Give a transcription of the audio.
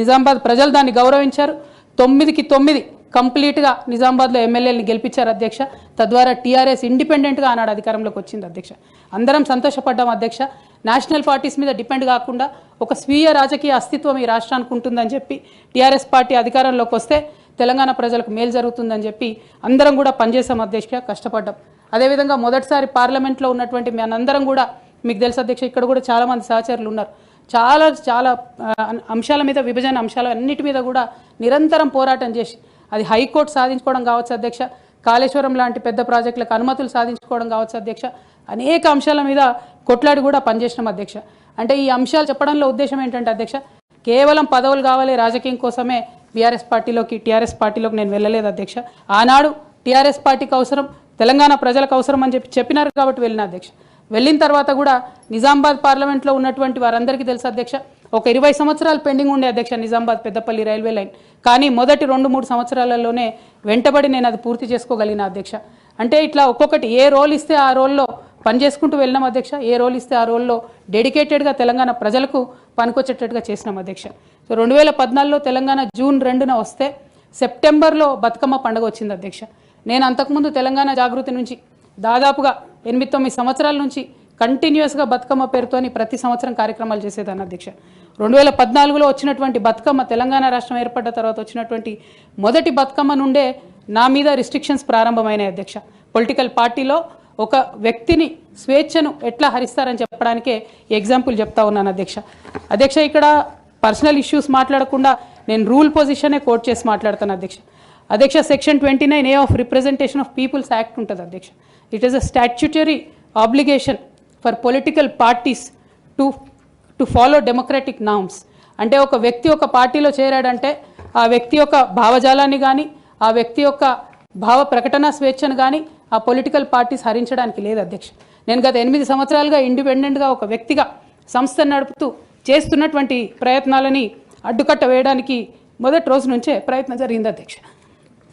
నిజామాబాద్ ప్రజలు దాన్ని గౌరవించారు. 9కి 9 కంప్లీట్గా నిజామాబాద్లో ఎమ్మెల్యేని గెలిపించారు అధ్యక్ష. తద్వారా టీఆర్ఎస్ ఇండిపెండెంట్గా ఆనాడు అధికారంలోకి వచ్చింది అధ్యక్ష. అందరం సంతోషపడ్డాం అధ్యక్ష. నేషనల్ పార్టీస్ మీద డిపెండ్ కాకుండా ఒక స్వీయ రాజకీయ అస్తిత్వం ఈ రాష్ట్రానికి ఉంటుందని చెప్పి టీఆర్ఎస్ పార్టీ అధికారంలోకి వస్తే తెలంగాణ ప్రజలకు మేలు జరుగుతుందని చెప్పి అందరం కూడా పనిచేసాం అధ్యక్ష, కష్టపడ్డాం. అదేవిధంగా మొదటిసారి పార్లమెంట్లో ఉన్నటువంటి మనందరం కూడా మీకు తెలుసు అధ్యక్ష, ఇక్కడ కూడా చాలామంది సహచరులు ఉన్నారు. చాలా అంశాల మీద, విభజన అంశాల అన్నిటి మీద కూడా నిరంతరం పోరాటం చేసి అది హైకోర్టు సాధించుకోవడం కావచ్చు అధ్యక్ష, కాళేశ్వరం లాంటి పెద్ద ప్రాజెక్టులకు అనుమతులు సాధించుకోవడం కావచ్చు అధ్యక్ష, అనేక అంశాల మీద కొట్లాడి కూడా పనిచేసినాం అధ్యక్ష. అంటే ఈ అంశాలు చెప్పడంలో ఉద్దేశం ఏంటంటే అధ్యక్ష, కేవలం పదవులు కావాలి రాజకీయం కోసమే టీఆర్ఎస్ పార్టీలోకి నేను వెళ్ళలేదు అధ్యక్ష. ఆనాడు టీఆర్ఎస్ పార్టీకి అవసరం, తెలంగాణ ప్రజలకు అవసరం అని చెప్పినారు కాబట్టి వెళ్ళిన అధ్యక్ష. వెళ్ళిన తర్వాత కూడా నిజామాబాద్ పార్లమెంట్లో ఉన్నటువంటి వారందరికీ తెలుసు అధ్యక్ష, ఒక 20 సంవత్సరాలు పెండింగ్ ఉండే అధ్యక్ష నిజామాబాద్ పెద్దపల్లి రైల్వే లైన్. కానీ మొదటి 2-3 సంవత్సరాలలోనే వెంటబడి నేను అది పూర్తి చేసుకోగలిగిన అధ్యక్ష. అంటే ఇట్లా ఒక్కొక్కటి ఏ రోల్ ఇస్తే ఆ రోల్లో పనిచేసుకుంటూ వెళ్ళినాం అధ్యక్ష. ఏ రోల్ ఇస్తే ఆ రోల్లో డెడికేటెడ్గా తెలంగాణ ప్రజలకు పనికొచ్చేటట్టుగా చేసినాం అధ్యక్ష. సో 2014లో తెలంగాణ జూన్ 2న వస్తే సెప్టెంబర్లో బతుకమ్మ పండుగ వచ్చింది అధ్యక్ష. నేను అంతకుముందు తెలంగాణ జాగృతి నుంచి దాదాపుగా 8-9 సంవత్సరాల నుంచి కంటిన్యూస్గా బతుకమ్మ పేరుతోని ప్రతి సంవత్సరం కార్యక్రమాలు చేసేదాన్ని అధ్యక్ష. 2014లో వచ్చినటువంటి బతుకమ్మ, తెలంగాణ రాష్ట్రం ఏర్పడ్డ తర్వాత వచ్చినటువంటి మొదటి బతుకమ్మ నుండే నా మీద రిస్ట్రిక్షన్స్ ప్రారంభమైనాయి అధ్యక్ష. పొలిటికల్ పార్టీలో ఒక వ్యక్తిని స్వేచ్ఛను ఎట్లా హరిస్తారని చెప్పడానికే ఎగ్జాంపుల్ చెప్తా ఉన్నాను అధ్యక్ష. అధ్యక్ష, ఇక్కడ పర్సనల్ ఇష్యూస్ మాట్లాడకుండా నేను రూల్ పొజిషనే కోట్ చేసి మాట్లాడతాను అధ్యక్ష. అధ్యక్ష, section 29A of representation of people's act ఉంటుంది అధ్యక్ష. It is a statutory obligation for political parties to follow democratic norms. అంటే ఒక వ్యక్తి ఒక పార్టీలో చేరాడంటే ఆ వ్యక్తి యొక్క భావజాలాన్ని కానీ, ఆ వ్యక్తి యొక్క భావ ప్రకటన స్వేచ్ఛను కానీ ఆ పొలిటికల్ పార్టీస్ హరించడానికి లేదు అధ్యక్ష. నేను గత 8 సంవత్సరాలుగా ఇండిపెండెంట్గా ఒక వ్యక్తిగా సంస్థను నడుపుతూ చేస్తున్నటువంటి ప్రయత్నాలని అడ్డుకట్ట వేయడానికి మొదటి రోజు నుంచే ప్రయత్నం జరిగింది అధ్యక్ష.